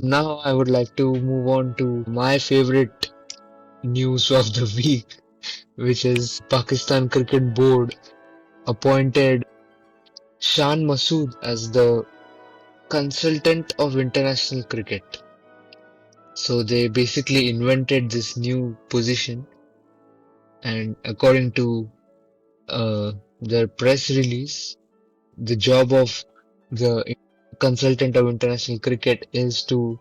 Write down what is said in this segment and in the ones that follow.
Now I would like to move on to my favorite news of the week, which is Pakistan Cricket Board appointed Shan Masood as the consultant of international cricket. So they basically invented this new position, and according to uh, their press release, the job of the consultant of international cricket is to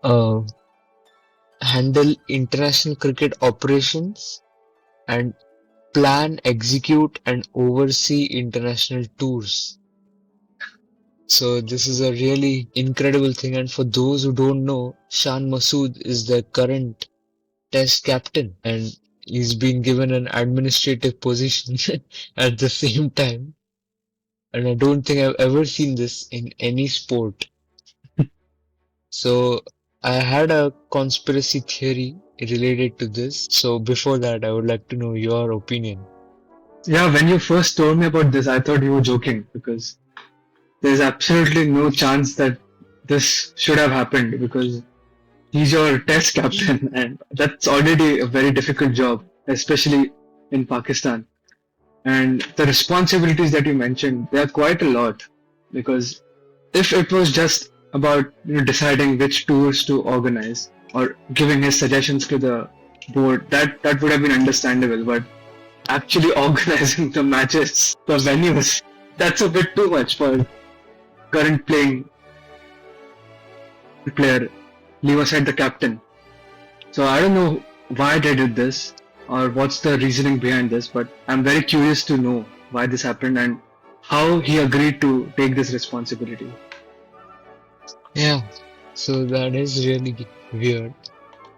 uh, handle international cricket operations and plan, execute, and oversee international tours. So this is a really incredible thing. And for those who don't know, Shan Masood is the current Test captain, and he's been given an administrative position at the same time. And I don't think I've ever seen this in any sport. So I had a conspiracy theory related to this. So before that, I would like to know your opinion. Yeah, when you first told me about this, I thought you were joking because there's absolutely no chance that this should have happened because he's your test captain and that's already a very difficult job, especially in Pakistan. And the responsibilities that you mentioned, they are quite a lot because if it was just about deciding which tours to organize or giving his suggestions to the board, that would have been understandable. But actually organizing the matches, the venues, that's a bit too much for current playing player. Leave aside the captain. So I don't know why they did this or what's the reasoning behind this, but I'm very curious to know why this happened and how he agreed to take this responsibility. Yeah, so that is really weird.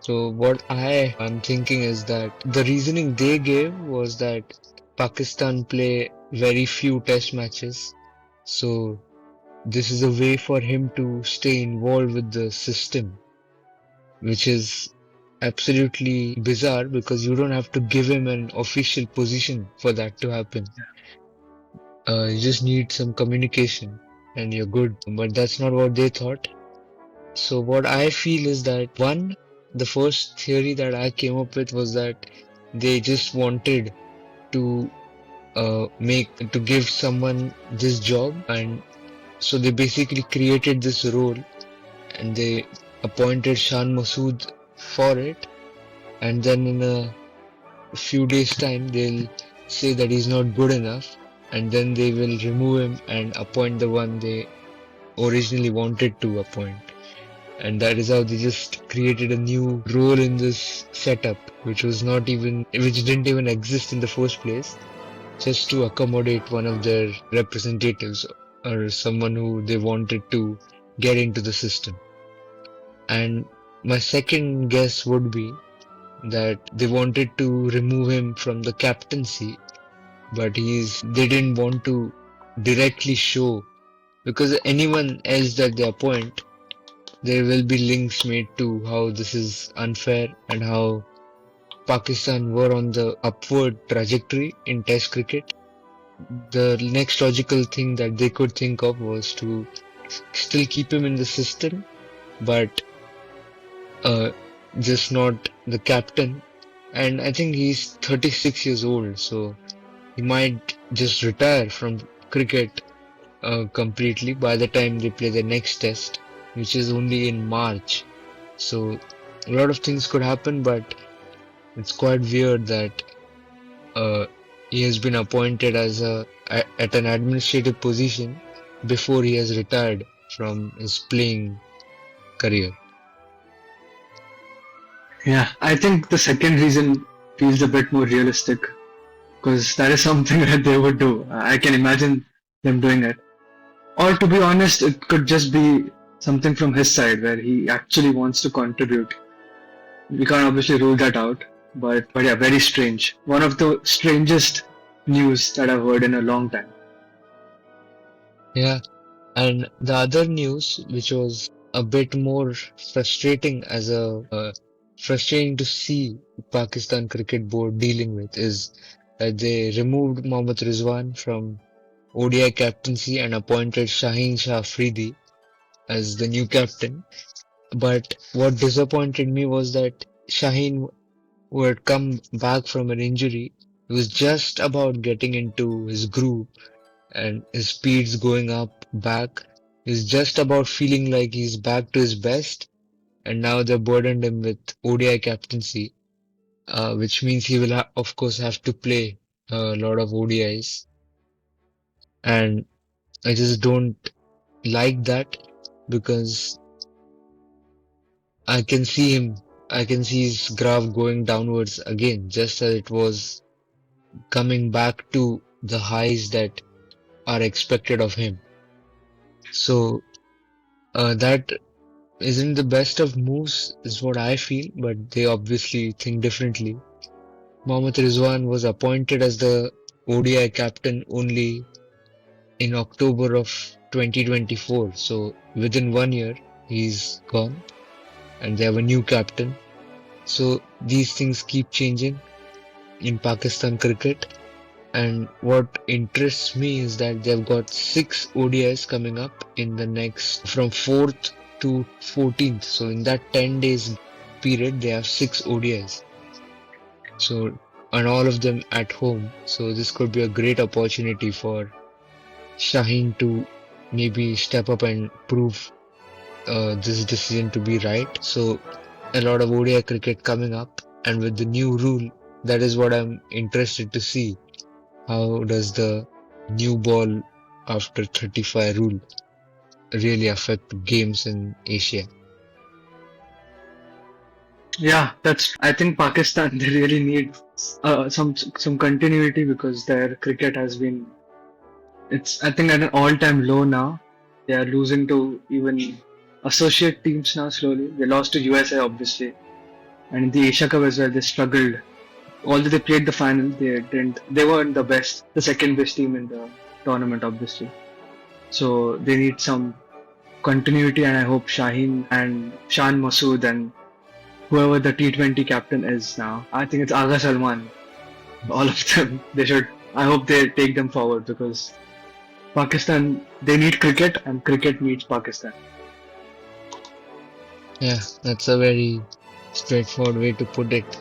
So what I am thinking is that the reasoning they gave was that Pakistan play very few test matches. So this is a way for him to stay involved with the system, which is absolutely bizarre because you don't have to give him an official position for that to happen. You just need some communication and you're good. But that's not what they thought. So what I feel is that one, the first theory that I came up with was that they just wanted to make to give someone this job, and so they basically created this role and they appointed Shan Masood for it, and then in a few days time they'll say that he's not good enough, and then they will remove him and appoint the one they originally wanted to appoint. And that is how they just created a new role in this setup, which didn't even exist in the first place, just to accommodate one of their representatives or someone who they wanted to get into the system. And my second guess would be that they wanted to remove him from the captaincy, but they didn't want to directly show, because anyone else that they appoint, there will be links made to how this is unfair and how Pakistan were on the upward trajectory in Test cricket. The next logical thing that they could think of was to still keep him in the system, but uh, just not the captain. And I think he's 36 years old, so he might just retire from cricket completely by the time they play the next test, which is only in March. So a lot of things could happen, but it's quite weird that uh, he has been appointed at an administrative position before he has retired from his playing career. Yeah, I think the second reason feels a bit more realistic because that is something that they would do. I can imagine them doing it. Or to be honest, it could just be something from his side where he actually wants to contribute. We can't obviously rule that out, but yeah, very strange. One of the strangest news that I've heard in a long time. Yeah, and the other news, which was a bit more frustrating frustrating to see Pakistan Cricket Board dealing with, is that they removed Mohammad Rizwan from ODI captaincy and appointed Shaheen Shah Afridi. as the new captain. But what disappointed me was that Shaheen, who had come back from an injury, was just about getting into his groove and his speed's going up back. He's just about feeling like he's back to his best, and now they burdened him with ODI captaincy, which means he will, of course, have to play a lot of ODIs. And I just don't like that because I can see him, I can see his graph going downwards again, just as it was coming back to the highs that are expected of him. So that isn't the best of moves, is what I feel, but they obviously think differently. Mohammad Rizwan was appointed as the ODI captain only in October of 2024, so within 1 year he's gone and they have a new captain. So these things keep changing in Pakistan cricket. And what interests me is that they've got 6 ODIs coming up in the next from 4th to 14th. So in that 10 days period, they have 6 ODIs. So, and all of them at home. So this could be a great opportunity for Shaheen to maybe step up and prove this decision to be right. So a lot of ODI cricket coming up, and with the new rule, that is what I'm interested to see. How does the new ball after 35 rule really affect games in Asia? Yeah, that's. I think Pakistan they really need some continuity because their cricket has been. It's I think at an all-time low now. They are losing to even associate teams now slowly. They lost to USA obviously, and in the Asia Cup as well they struggled. Although they played the final, they didn't. They weren't the best, the second best team in the tournament obviously. So they need some continuity, and I hope Shaheen and Shan Masood and whoever the T20 captain is now. I think it's Agha Salman. All of them. They should. I hope they take them forward because Pakistan they need cricket and cricket needs Pakistan. Yeah, that's a very straightforward way to put it.